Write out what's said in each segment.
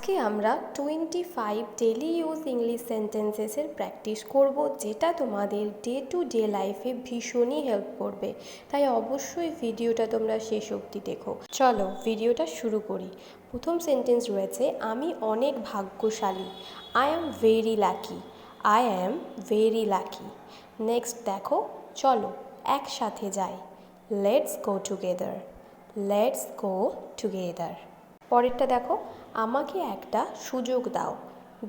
আজকে আমরা 25 daily use English সেন্টেন্সেসের practice করব, যেটা তোমাদের ডে টু ডে লাইফে ভীষণই হেল্প করবে। তাই অবশ্যই ভিডিওটা তোমরা শেষ অবধি দেখো। চলো ভিডিওটা শুরু করি। প্রথম সেন্টেন্স রয়েছে, আমি অনেক ভাগ্যশালী। I am very lucky. I am very lucky. Next দেখো, চলো একসাথে যাই। Let's go together. Let's go together. পরেরটা দেখো, আমাকে একটা সুযোগ দাও।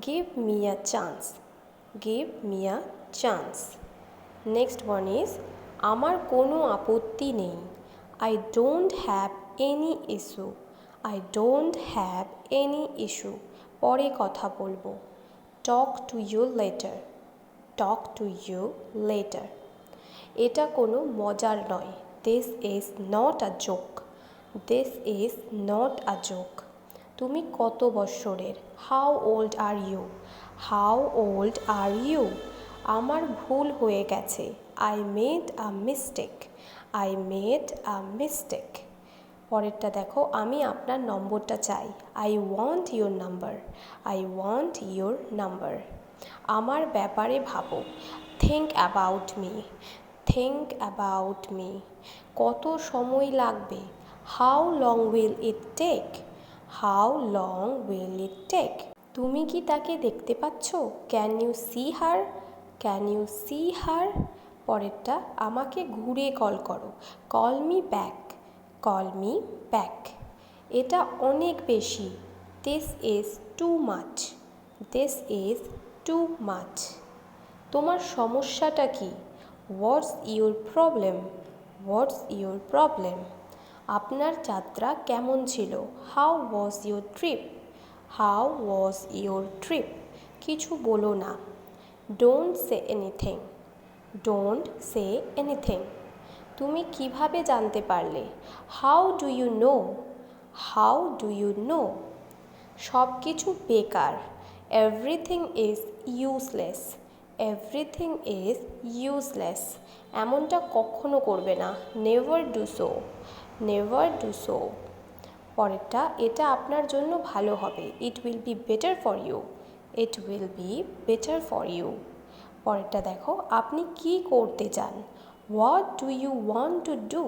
Give me a chance. Give me a chance. Next one is, আমার কোনো আপত্তি নেই। I don't have any issue. I don't have any issue. পরে কথা বলবো। Talk to you later. Talk to you later. এটা কোনো মজার নয়। This is not a joke. This is not a joke. তুমি কত বৎসরের? How old are you? How old are you? আমার ভুল হয়ে গেছে। I made a mistake. I made a mistake. পরেরটা দেখো, আমি আপনার নম্বরটা চাই। I want your number. I want your number. আমার ব্যাপারে ভাবো। Think about me. Think about me. কত সময় লাগবে? How long will it take? How long will it take? তুমি কি তাকে দেখতে পাচ্ছ? Can you see her? Can you see her? পরেরটা, আমাকে ঘুরে কল করো। Call me back. Call me back. এটা অনেক বেশি। This is too much. This is too much. তোমার সমস্যাটা কি? What's your problem? What's your problem? আপনার যাত্রা কেমন ছিল? How was your trip? How was your trip? কিছু বলো না। Don't say anything. Don't say anything. তুমি কিভাবে জানতে পারলে? How do you know? How do you know? সব কিছু বেকার। Everything is useless. Everything is useless. এমনটা কখনো করবে না। Never do so. Never do so. পরেরটা, এটা আপনার জন্য ভালো হবে। It will be better for you. It will be better for you. পরেরটা দেখো, আপনি কি করতে চান? What do you want to do?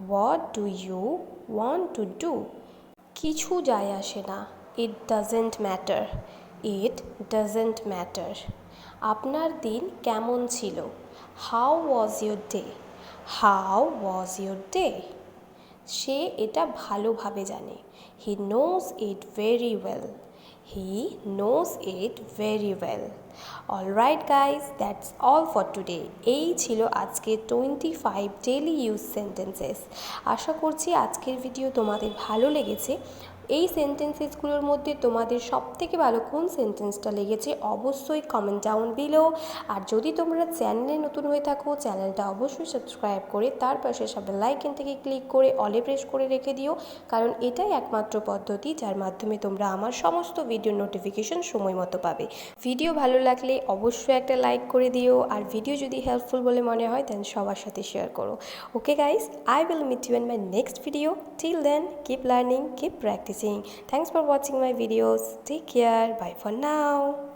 What do you want to do? কিছু যায় আসে না। It doesn't matter. It doesn't matter. আপনার দিন কেমন ছিল? How was your day? How was your day? সে এটা ভালোভাবে জানে। He knows it very well. He knows it very well. Alright guys, that's all for today. এই ছিল আজকে 25 ডেলি ইউজ সেন্টেন্সেস। আশা করছি আজকের ভিডিও তোমাদের ভালো লেগেছে। এই সেন্টেন্সেসগুলোর মধ্যে তোমাদের সবথেকে ভালো কোন সেন্টেন্সটা লেগেছে অবশ্যই কমেন্ট ডাউন বিলো। আর যদি তোমরা চ্যানেলে নতুন হয়ে থাকো, চ্যানেলটা অবশ্যই সাবস্ক্রাইব করে তার পাশে সব বেল আইকন থেকে ক্লিক করে অলে প্রেস করে রেখে দিও, কারণ এটাই একমাত্র পদ্ধতি যার মাধ্যমে তোমরা আমার সমস্ত ভিডিও নোটিফিকেশন সময় মতো পাবে। ভিডিও ভালো লাগলে অবশ্যই একটা লাইক করে দিও, আর ভিডিও যদি হেল্পফুল বলে মনে হয় দেন সবার সাথে শেয়ার করো। Okay guys, I will meet you in my next video. Till then, keep learning, keep practicing. Thanks for watching my videos. Take care. Bye for now.